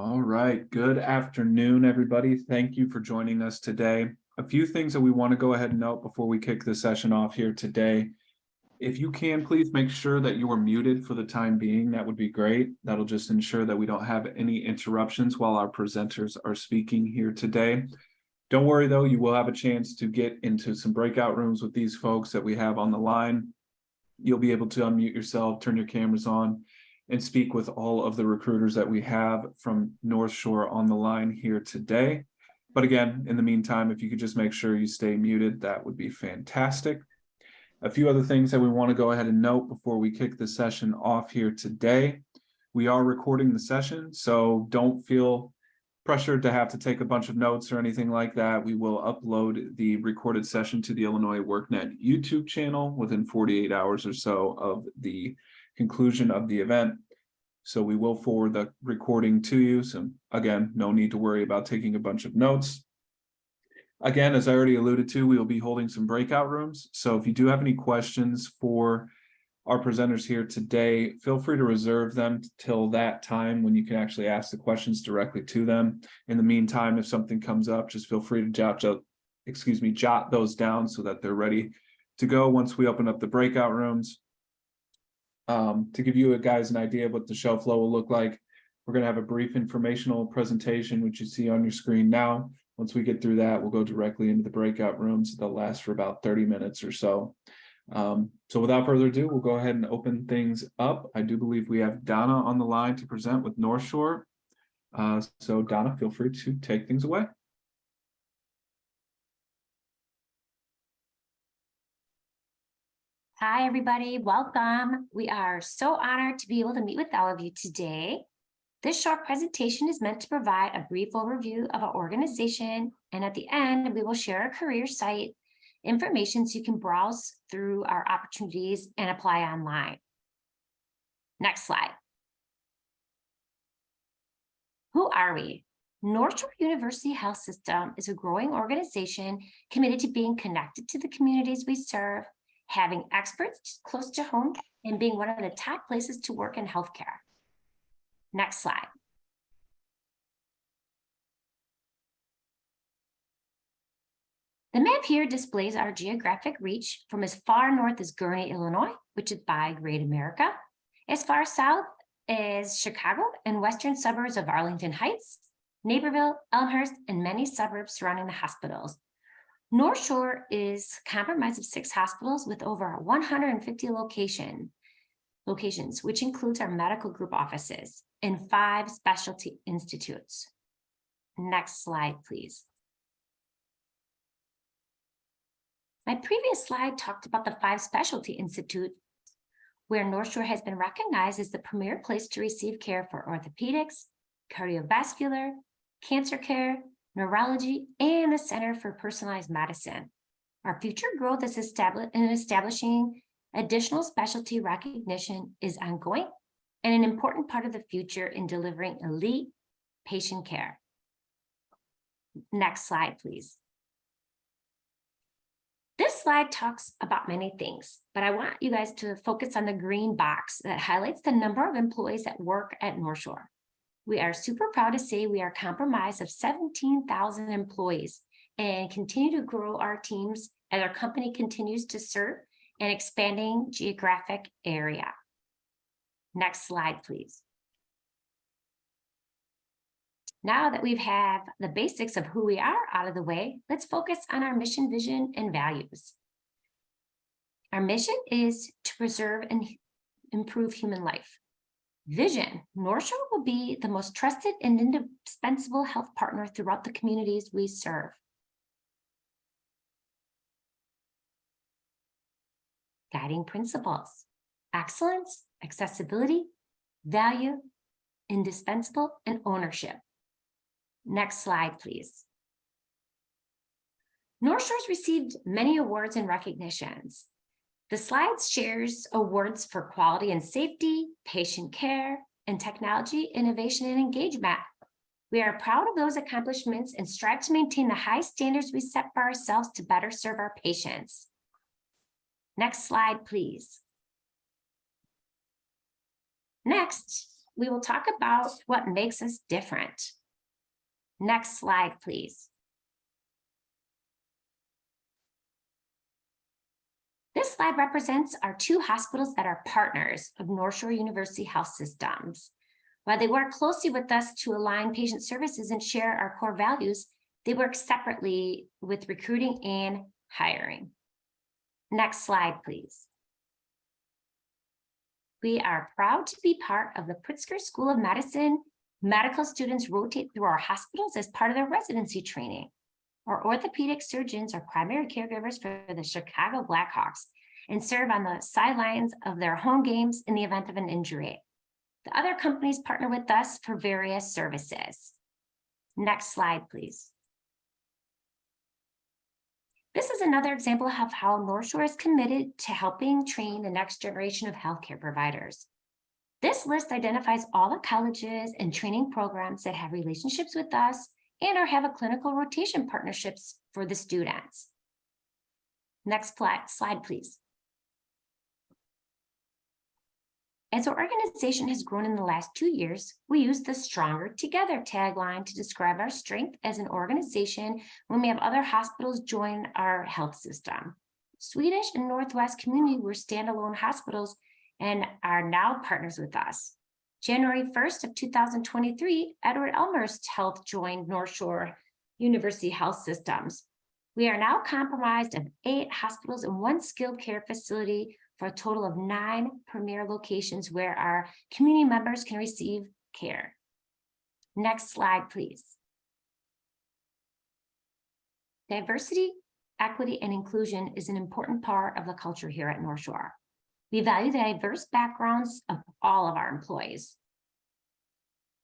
All right. Good afternoon, everybody. Thank you for joining us today. A few things that we want to go ahead and note before we kick the session off here today. If you can, please make sure that you are muted for the time being. That would be great. That'll just ensure that we don't have any interruptions while our presenters are speaking here today. Don't worry, though, you will have a chance to get into some breakout rooms with these folks that we have on the line. You'll be able to unmute yourself, turn your cameras on, and speak with all of the recruiters that we have from NorthShore on the line here today. But again, in the meantime, if you could just make sure you stay muted, that would be fantastic. A few other things that we want to go ahead and note before we kick the session off here today. We are recording the session, so don't feel pressured to have to take a bunch of notes or anything like that. We will upload the recorded session to the Illinois WorkNet YouTube channel within 48 hours or so of the conclusion of the event. So we will forward the recording to you. So again, no need to worry about taking a bunch of notes. Again, as I already alluded to, we will be holding some breakout rooms. So if you do have any questions for our presenters here today, feel free to reserve them till that time when you can actually ask the questions directly to them. In the meantime, if something comes up, just feel free to jot those down so that they're ready to go once we open up the breakout rooms. To give you guys an idea of what the show flow will look like, we're going to have a brief informational presentation, which you see on your screen now. Once we get through that, we'll go directly into the breakout rooms. They'll last for about 30 minutes or so. So without further ado, we'll go ahead and open things up. I do believe we have Donna on the line to present with NorthShore. So Donna, feel free to take things away. Hi, everybody. Welcome. We are so honored to be able to meet with all of you today. This short presentation is meant to provide a brief overview of our organization, and at the end, we will share our career site information so you can browse through our opportunities and apply online. Next slide. Who are we? NorthShore University Health System is a growing organization committed to being connected to the communities we serve, having experts close to home, and being one of the top places to work in healthcare. Next slide. The map here displays our geographic reach from as far north as Gurnee, Illinois, which is by Great America, as far south as Chicago and western suburbs of Arlington Heights, Naperville, Elmhurst, and many suburbs surrounding the hospitals. NorthShore is comprised of 6 hospitals with over 150 locations, which includes our medical group offices and 5 specialty institutes. Next slide, please. My previous slide talked about the 5 specialty institutes where NorthShore has been recognized as the premier place to receive care for orthopedics, cardiovascular, cancer care, neurology, and the Center for Personalized Medicine. Our future growth is establishing additional specialty recognition is ongoing and an important part of the future in delivering elite patient care. Next slide, please. This slide talks about many things, but I want you guys to focus on the green box that highlights the number of employees that work at NorthShore. We are super proud to say we are comprised of 17,000 employees and continue to grow our teams as our company continues to serve an expanding geographic area. Next slide, please. Now that we've had the basics of who we are out of the way, let's focus on our mission, vision, and values. Our mission is to preserve and improve human life. Vision, NorthShore will be the most trusted and indispensable health partner throughout the communities we serve. Guiding principles, excellence, accessibility, value, indispensable, and ownership. Next slide, please. NorthShore's received many awards and recognitions. The slide shares awards for quality and safety, patient care, and technology, innovation, and engagement. We are proud of those accomplishments and strive to maintain the high standards we set for ourselves to better serve our patients. Next slide, please. Next, we will talk about what makes us different. Next slide, please. This slide represents our two hospitals that are partners of NorthShore University Health Systems. While they work closely with us to align patient services and share our core values, they work separately with recruiting and hiring. Next slide, please. We are proud to be part of the Pritzker School of Medicine. Medical students rotate through our hospitals as part of their residency training. Our orthopedic surgeons are primary caregivers for the Chicago Blackhawks and serve on the sidelines of their home games in the event of an injury. The other companies partner with us for various services. Next slide, please. This is another example of how NorthShore is committed to helping train the next generation of healthcare providers. This list identifies all the colleges and training programs that have relationships with us and or have a clinical rotation partnerships for the students. Next slide, please. As our organization has grown in the last 2 years, we use the Stronger Together tagline to describe our strength as an organization when we have other hospitals join our health system. Swedish and Northwest Community were standalone hospitals and are now partners with us. January 1st of 2023, Edward Elmhurst Health joined NorthShore University Health Systems. We are now comprised of 8 hospitals and 1 skilled care facility for a total of 9 premier locations where our community members can receive care. Next slide, please. Diversity, equity, and inclusion is an important part of the culture here at NorthShore. We value the diverse backgrounds of all of our employees.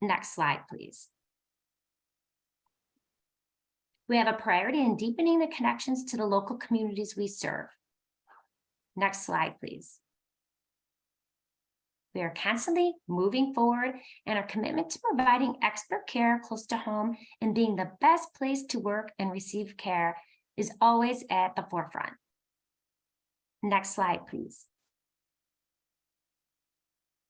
Next slide, please. We have a priority in deepening the connections to the local communities we serve. Next slide, please. We are constantly moving forward, and our commitment to providing expert care close to home and being the best place to work and receive care is always at the forefront. Next slide, please.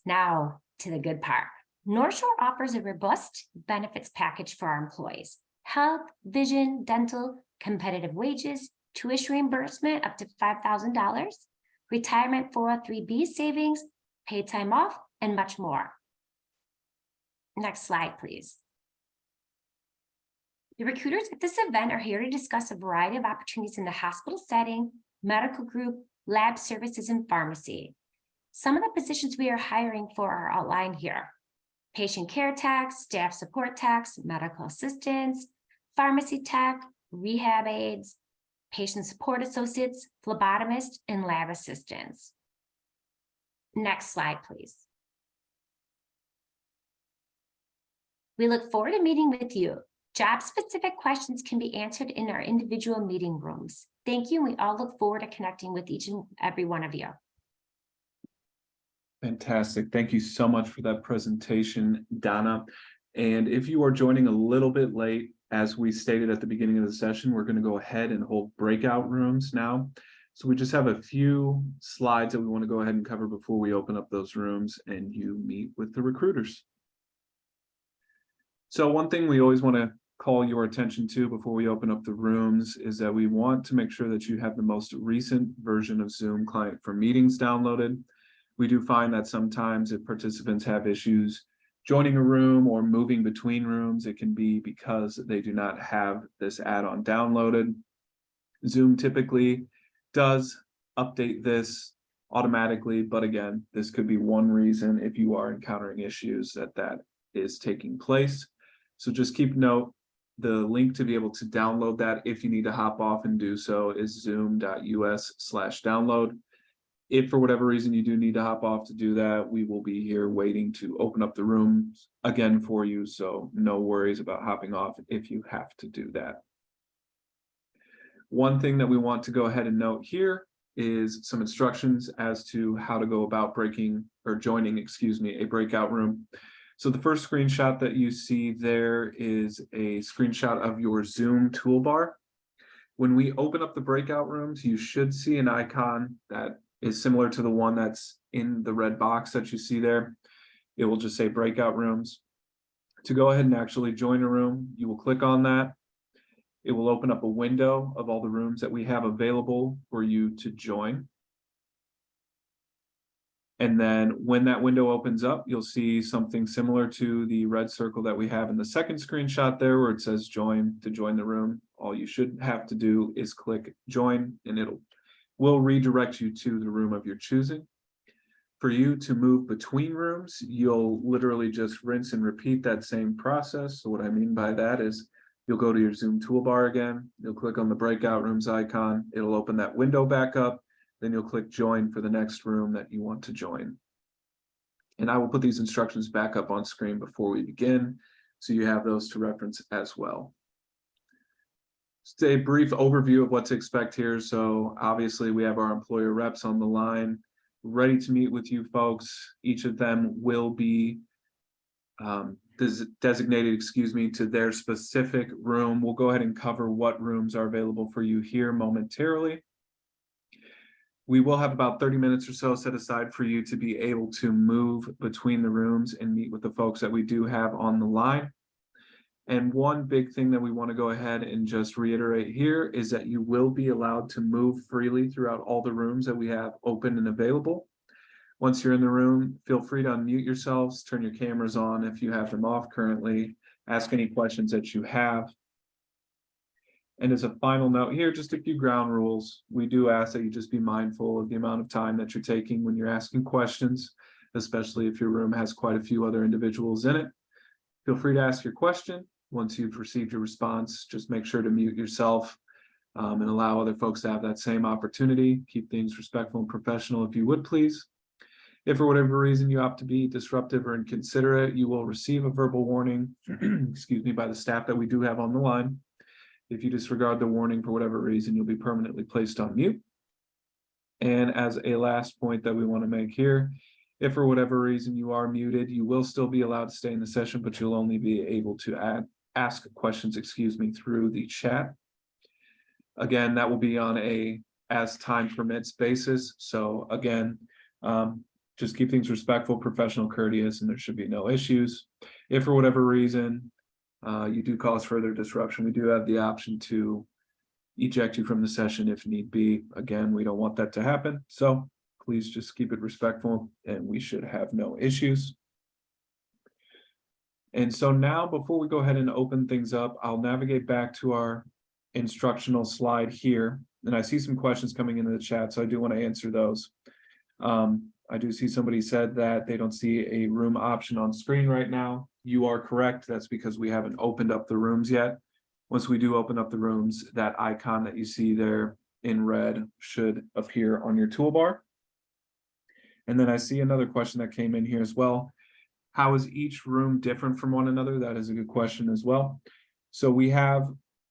Now to the good part. NorthShore offers a robust benefits package for our employees: health, vision, dental, competitive wages, tuition reimbursement up to $5,000, retirement 403(b) savings, paid time off, and much more. Next slide, please. The recruiters at this event are here to discuss a variety of opportunities in the hospital setting, medical group, lab services, and pharmacy. Some of the positions we are hiring for are outlined here: patient care techs, staff support techs, medical assistants, pharmacy tech, rehab aides, patient support associates, phlebotomists, and lab assistants. Next slide, please. We look forward to meeting with you. Job-specific questions can be answered in our individual meeting rooms. Thank you, and we all look forward to connecting with each and every one of you. Fantastic. Thank you so much for that presentation, Donna. And if you are joining a little bit late, as we stated at the beginning of the session, we're going to go ahead and hold breakout rooms now. So we just have a few slides that we want to go ahead and cover before we open up those rooms and you meet with the recruiters. So one thing we always want to call your attention to before we open up the rooms is that we want to make sure that you have the most recent version of Zoom Client for Meetings downloaded. We do find that sometimes if participants have issues joining a room or moving between rooms, it can be because they do not have this add-on downloaded. Zoom typically does update this automatically, but again, this could be one reason if you are encountering issues that is taking place. So just keep note, the link to be able to download that if you need to hop off and do so is zoom.us/download. If for whatever reason you do need to hop off to do that, we will be here waiting to open up the rooms again for you. So no worries about hopping off if you have to do that. One thing that we want to go ahead and note here is some instructions as to how to go about joining a breakout room. So the first screenshot that you see there is a screenshot of your Zoom toolbar. When we open up the breakout rooms, you should see an icon that is similar to the one that's in the red box that you see there. it will just say breakout rooms. To go ahead and actually join a room, you will click on that. It will open up a window of all the rooms that we have available for you to join. And then when that window opens up, you'll see something similar to the red circle that we have in the second screenshot there, where it says join to join the room. All you should have to do is click join, and will redirect you to the room of your choosing. For you to move between rooms, you'll literally just rinse and repeat that same process. So what I mean by that is you'll go to your Zoom toolbar again, you'll click on the breakout rooms icon, it'll open that window back up, then you'll click join for the next room that you want to join. And I will put these instructions back up on screen before we begin, so you have those to reference as well. Just a brief overview of what to expect here. So obviously we have our employer reps on the line, ready to meet with you folks. Each of them will be designated, to their specific room. We'll go ahead and cover what rooms are available for you here momentarily. We will have about 30 minutes or so set aside for you to be able to move between the rooms and meet with the folks that we do have on the line. And one big thing that we want to go ahead and just reiterate here is that you will be allowed to move freely throughout all the rooms that we have open and available. Once you're in the room, feel free to unmute yourselves, turn your cameras on if you have them off currently, ask any questions that you have. And as a final note here, just a few ground rules. We do ask that you just be mindful of the amount of time that you're taking when you're asking questions, especially if your room has quite a few other individuals in it. Feel free to ask your question. Once you've received your response, just make sure to mute yourself and allow other folks to have that same opportunity. Keep things respectful and professional if you would, please. If for whatever reason you opt to be disruptive or inconsiderate, you will receive a verbal warning, by the staff that we do have on the line. If you disregard the warning for whatever reason, you'll be permanently placed on mute. And as a last point that we want to make here, if for whatever reason you are muted, you will still be allowed to stay in the session, but you'll only be able to ask questions, through the chat. Again, that will be on a as time permits basis. So again, just keep things respectful, professional, courteous, and there should be no issues. If for whatever reason you do cause further disruption, we do have the option to eject you from the session if need be. Again, we don't want that to happen. So please just keep it respectful and we should have no issues. And so now, before we go ahead and open things up, I'll navigate back to our instructional slide here. And I see some questions coming into the chat, so I do want to answer those. I do see somebody said that they don't see a room option on screen right now. You are correct. That's because we haven't opened up the rooms yet. Once we do open up the rooms, that icon that you see there in red should appear on your toolbar. And then I see another question that came in here as well. How is each room different from one another? That is a good question as well. So we have,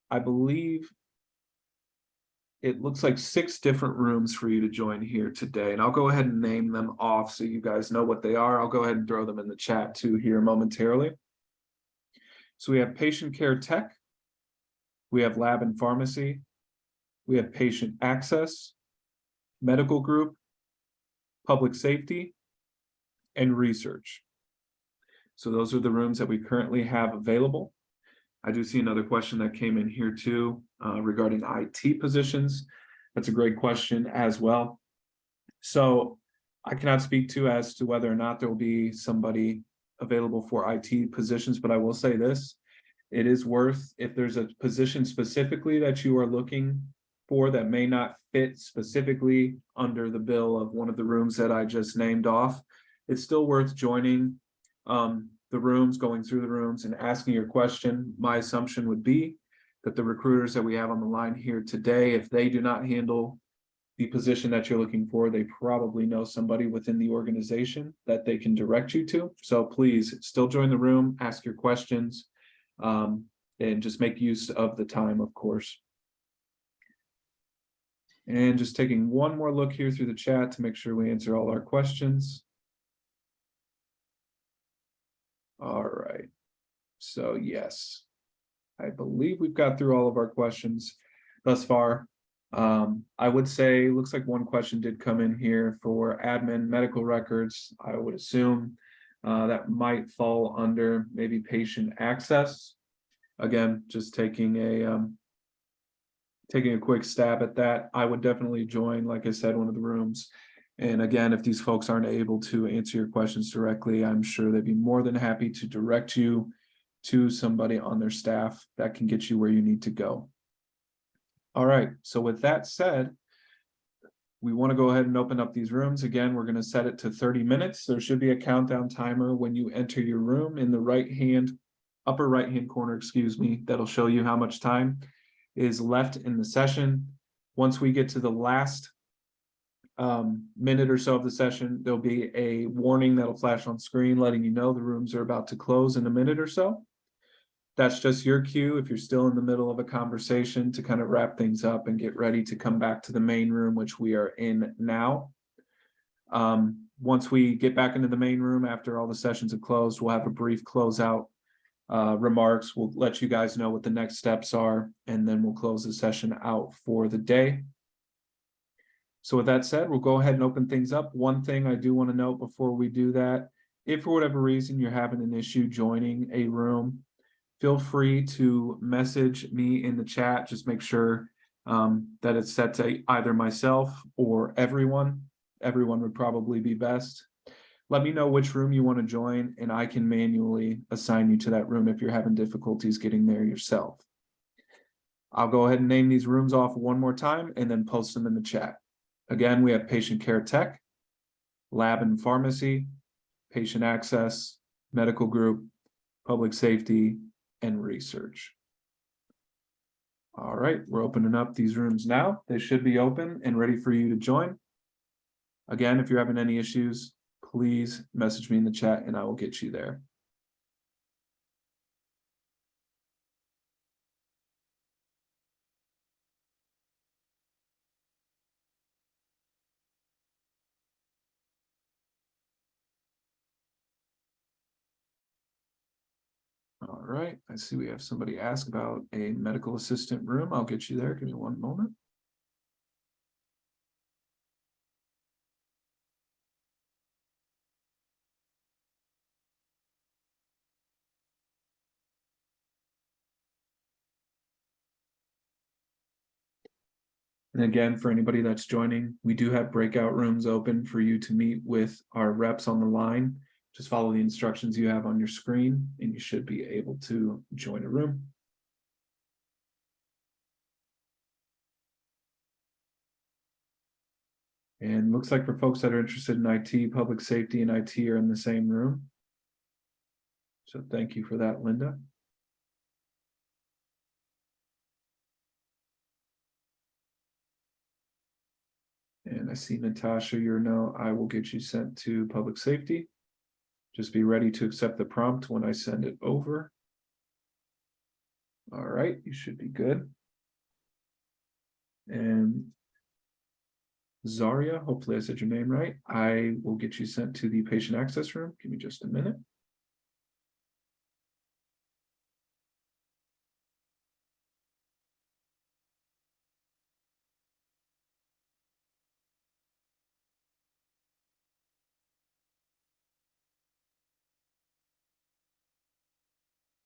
I believe, it looks like 6 different rooms for you to join here today. And I'll go ahead and name them off so you guys know what they are. I'll go ahead and throw them in the chat too here momentarily. So we have patient care tech. We have lab and pharmacy. We have patient access, medical group, public safety, and research. So those are the rooms that we currently have available. I do see another question that came in here too regarding IT positions. That's a great question as well. So I cannot speak as to whether or not there will be somebody available for IT positions, but I will say this. It is worth, if there's a position specifically that you are looking for that may not fit specifically under the bill of one of the rooms that I just named off, it's still worth joining the rooms, going through the rooms and asking your question. My assumption would be that the recruiters that we have on the line here today, if they do not handle the position that you're looking for, they probably know somebody within the organization that they can direct you to. So please still join the room, ask your questions, and just make use of the time, of course. And just taking one more look here through the chat to make sure we answer all our questions. All right, so yes, I believe we've got through all of our questions thus far. I would say, looks like one question did come in here for admin medical records. I would assume that might fall under maybe patient access. Again, just taking a quick stab at that. I would definitely join, like I said, one of the rooms. And again, if these folks aren't able to answer your questions directly, I'm sure they'd be more than happy to direct you to somebody on their staff that can get you where you need to go. All right, so with that said, we want to go ahead and open up these rooms. Again, we're going to set it to 30 minutes. There should be a countdown timer when you enter your room in the upper right-hand corner, that'll show you how much time is left in the session. Once we get to the last minute or so of the session, there'll be a warning that'll flash on screen letting you know the rooms are about to close in a minute or so. That's just your cue if you're still in the middle of a conversation to kind of wrap things up and get ready to come back to the main room, which we are in now. Once we get back into the main room after all the sessions have closed, we'll have a brief closeout remarks. We'll let you guys know what the next steps are, and then we'll close the session out for the day. So with that said, we'll go ahead and open things up. One thing I do want to note before we do that, if for whatever reason you're having an issue joining a room, feel free to message me in the chat. Just make sure that it's set to either myself or everyone. Everyone would probably be best. Let me know which room you want to join, and I can manually assign you to that room if you're having difficulties getting there yourself. I'll go ahead and name these rooms off one more time and then post them in the chat. Again, we have patient care tech, lab and pharmacy, patient access, medical group, public safety, and research. All right, we're opening up these rooms now. They should be open and ready for you to join. Again, if you're having any issues, please message me in the chat and I will get you there. All right, I see we have somebody ask about a medical assistant room. I'll get you there. Give me one moment. And again, for anybody that's joining, we do have breakout rooms open for you to meet with our reps on the line. Just follow the instructions you have on your screen and you should be able to join a room. And looks like for folks that are interested in IT, public safety and IT are in the same room. So thank you for that, Linda. And I see Natasha, you're no, I will get you sent to public safety. Just be ready to accept the prompt when I send it over. All right, you should be good. And Zaria, hopefully I said your name right. I will get you sent to the patient access room. Give me just a minute.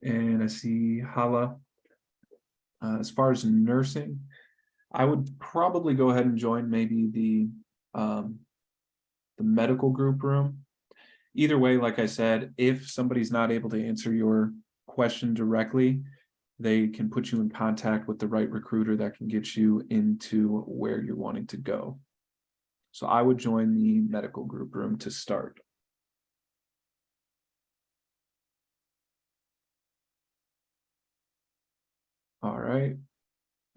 And I see Hala. As far as nursing, I would probably go ahead and join maybe the medical group room. Either way, like I said, if somebody's not able to answer your question directly, they can put you in contact with the right recruiter that can get you into where you're wanting to go. So I would join the medical group room to start. All right.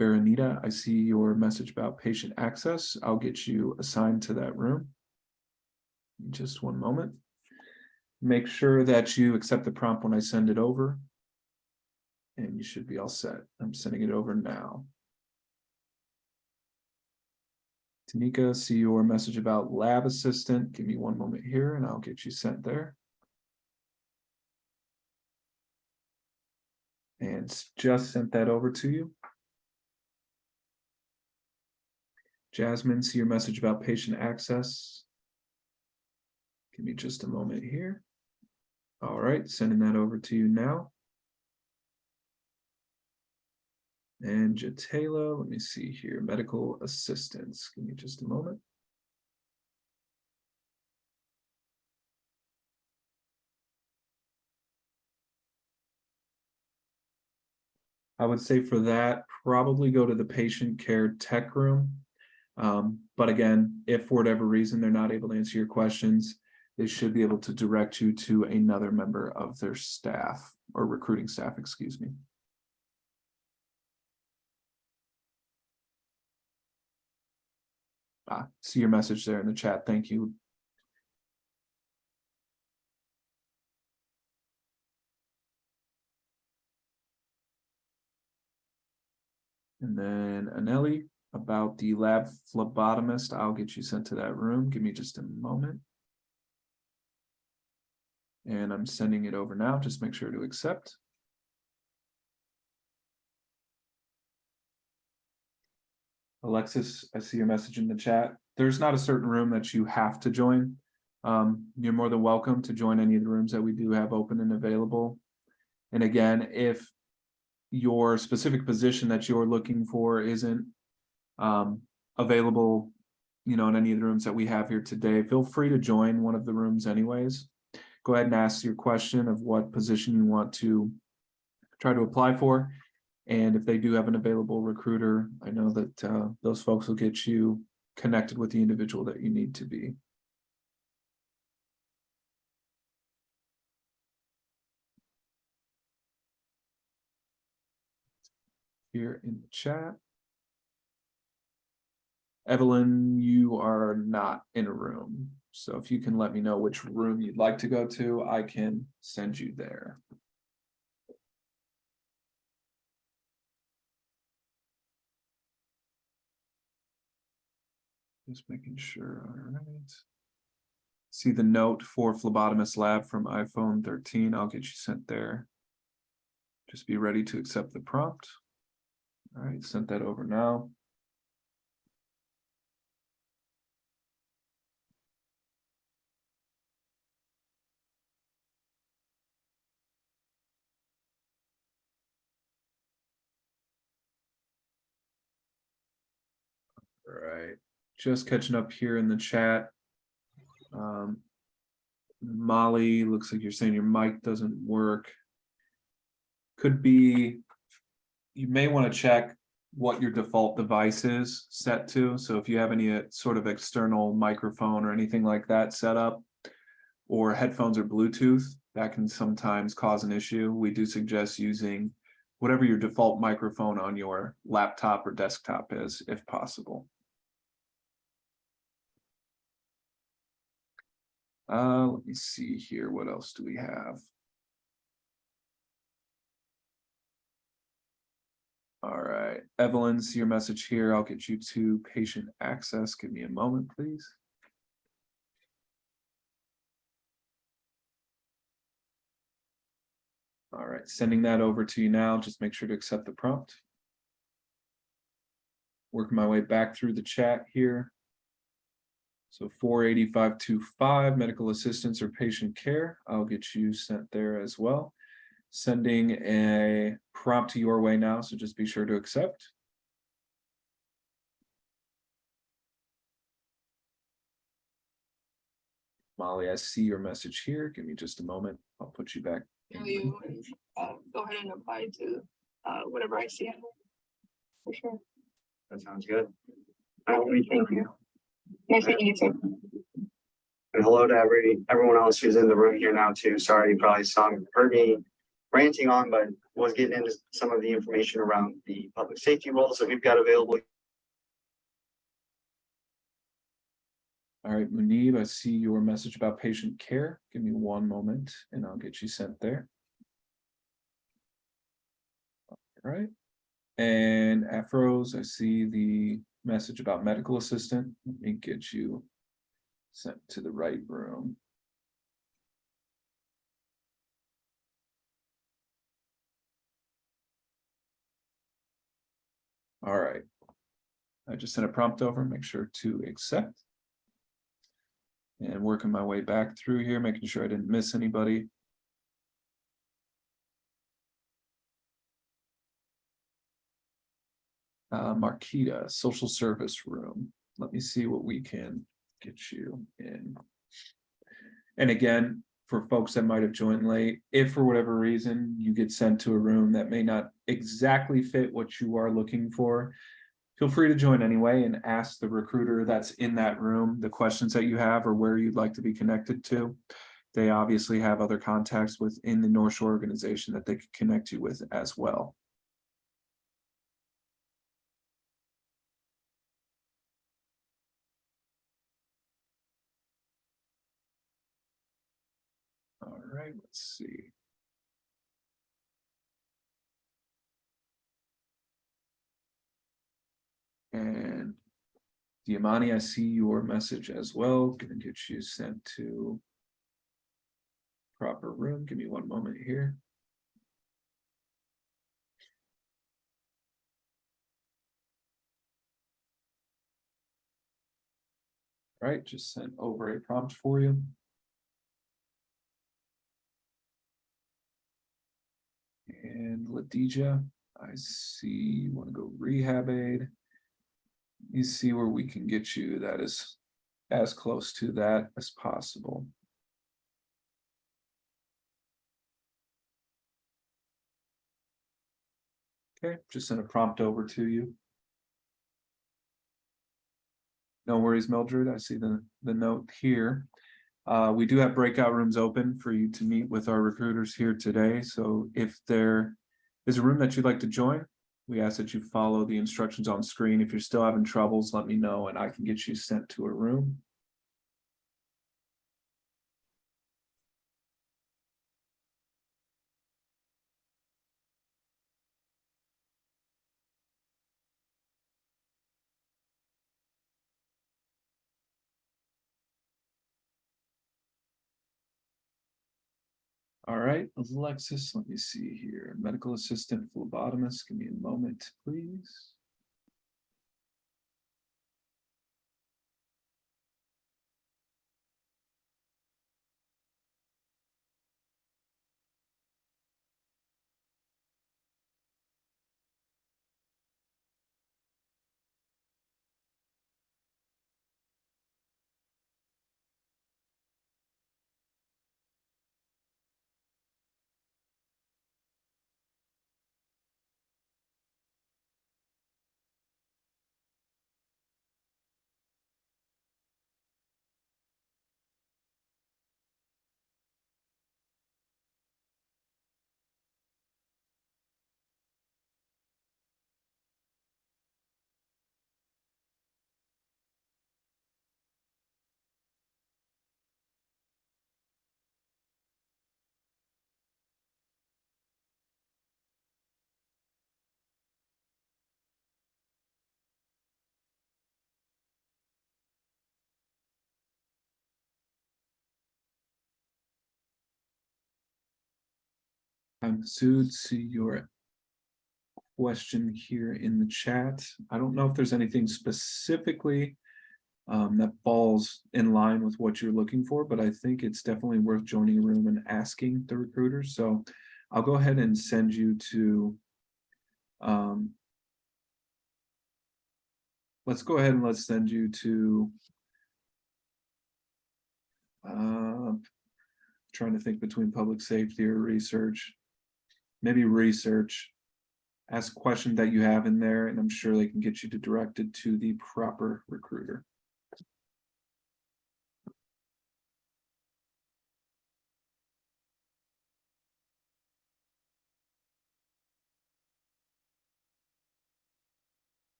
Veronita, I see your message about patient access. I'll get you assigned to that room. Just one moment. Make sure that you accept the prompt when I send it over. And you should be all set. I'm sending it over now. Tanika, see your message about lab assistant. Give me one moment here and I'll get you sent there. And just sent that over to you. Jasmine, see your message about patient access. Give me just a moment here. All right, sending that over to you now. And Jatela, let me see here, medical assistance. Give me just a moment. I would say for that, probably go to the patient care tech room. But again, if for whatever reason they're not able to answer your questions, they should be able to direct you to another member of their staff or recruiting staff, excuse me. See your message there in the chat. Thank you. And then Anelli, about the lab phlebotomist, I'll get you sent to that room. Give me just a moment. And I'm sending it over now. Just make sure to accept. Alexis, I see your message in the chat. There's not a certain room that you have to join. You're more than welcome to join any of the rooms that we do have open and available. And again, if your specific position that you're looking for isn't available, in any of the rooms that we have here today, feel free to join one of the rooms anyways. Go ahead and ask your question of what position you want to try to apply for. And if they do have an available recruiter, I know that those folks will get you connected with the individual that you need to be. Here in the chat. Evelyn, you are not in a room. So if you can let me know which room you'd like to go to, I can send you there. Just making sure. All right. See the note for phlebotomist lab from iPhone 13. I'll get you sent there. Just be ready to accept the prompt. All right, sent that over now. All right, just catching up here in the chat. Molly, looks like you're saying your mic doesn't work. Could be, you may want to check what your default device is set to. So if you have any sort of external microphone or anything like that set up, or headphones or Bluetooth, that can sometimes cause an issue. We do suggest using whatever your default microphone on your laptop or desktop is, if possible. Let me see here. What else do we have? All right, Evelyn, see your message here. I'll get you to patient access. Give me a moment, please. All right, sending that over to you now. Just make sure to accept the prompt. Working my way back through the chat here. So 48525, medical assistance or patient care. I'll get you sent there as well. Sending a prompt your way now, so just be sure to accept. Molly, I see your message here. Give me just a moment. I'll put you back. You go ahead and apply to whatever I see. For sure. That sounds good. Thank you. Nice meeting you too. And hello to everyone else who's in the room here now too. Sorry, you probably heard me ranting on, but was getting into some of the information around the public safety roles that we've got available. All right, Munib, I see your message about patient care. Give me one moment and I'll get you sent there. All right. And Afros, I see the message about medical assistant. Let me get you sent to the right room. All right. I just sent a prompt over, make sure to accept. And working my way back through here, making sure I didn't miss anybody. Marquita, social service room. Let me see what we can get you in. And again, for folks that might have joined late, if for whatever reason you get sent to a room that may not exactly fit what you are looking for, feel free to join anyway and ask the recruiter that's in that room the questions that you have or where you'd like to be connected to. They obviously have other contacts within the NorthShore organization that they could connect you with as well. All right, let's see. And Diamani, I see your message as well. Gonna get you sent to proper room. Give me one moment here. All right, just sent over a prompt for you. And Ladija, I see you want to go rehab aid. You see where we can get you that is as close to that as possible. Okay, just send a prompt over to you. No worries, Mildred. I see the note here. We do have breakout rooms open for you to meet with our recruiters here today. So if there is a room that you'd like to join, we ask that you follow the instructions on screen. If you're still having troubles, let me know and I can get you sent to a room. All right, Alexis, let me see here. Medical assistant, phlebotomist, give me a moment, please. I'm Sue, see your question here in the chat. I don't know if there's anything specifically that falls in line with what you're looking for, but I think it's definitely worth joining a room and asking the recruiters. So I'll go ahead and send you to, let's go ahead and let's send you to, trying to think between public safety or research, maybe research. Ask a question that you have in there, and I'm sure they can get you directed to the proper recruiter.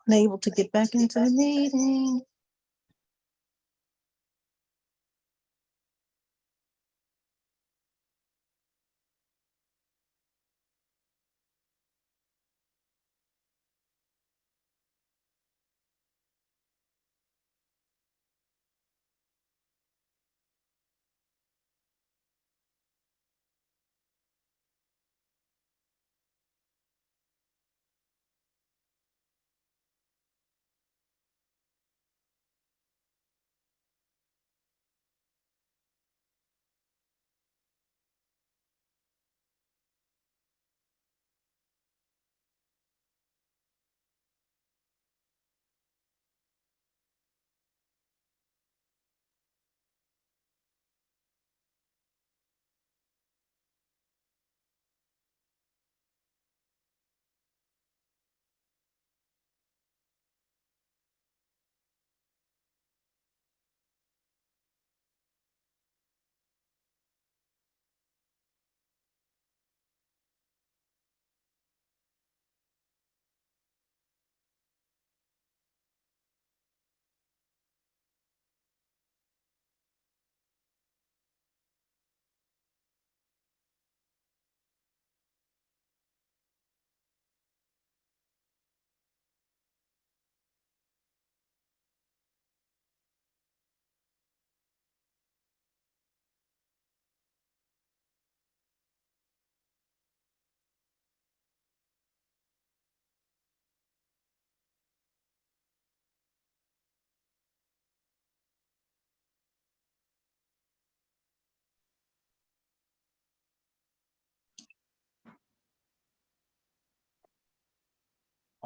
Unable to get back into the meeting.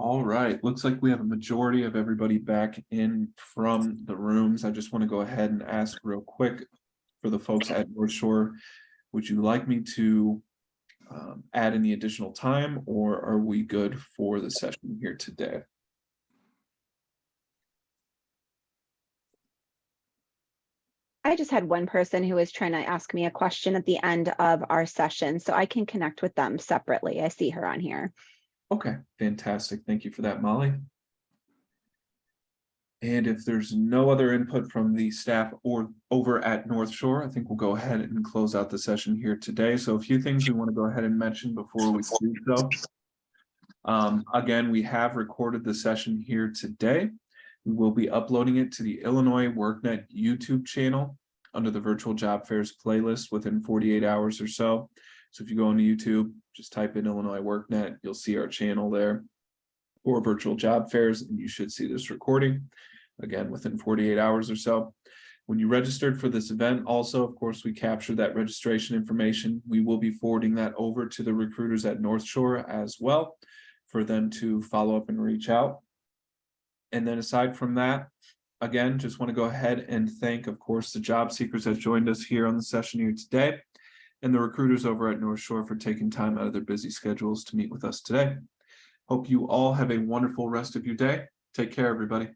All right, looks like we have a majority of everybody back in from the rooms. I just want to go ahead and ask real quick for the folks at North Shore, would you like me to add any additional time, or are we good for the session here today? I just had one person who was trying to ask me a question at the end of our session, so I can connect with them separately. I see her on here. Okay, fantastic. Thank you for that, Molly. And if there's no other input from the staff or over at North Shore, I think we'll go ahead and close out the session here today. So a few things we want to go ahead and mention before we do so. Again, we have recorded the session here today. We will be uploading it to the Illinois WorkNet YouTube channel under the virtual job fairs playlist within 48 hours or so. So if you go onto YouTube, just type in Illinois WorkNet, you'll see our channel there for virtual job fairs, and you should see this recording again within 48 hours or so. When you registered for this event, also, of course, we captured that registration information. We will be forwarding that over to the recruiters at North Shore as well for them to follow up and reach out. And then aside from that, again, just want to go ahead and thank, of course, the job seekers that joined us here on the session here today, and the recruiters over at North Shore for taking time out of their busy schedules to meet with us today. Hope you all have a wonderful rest of your day. Take care, everybody.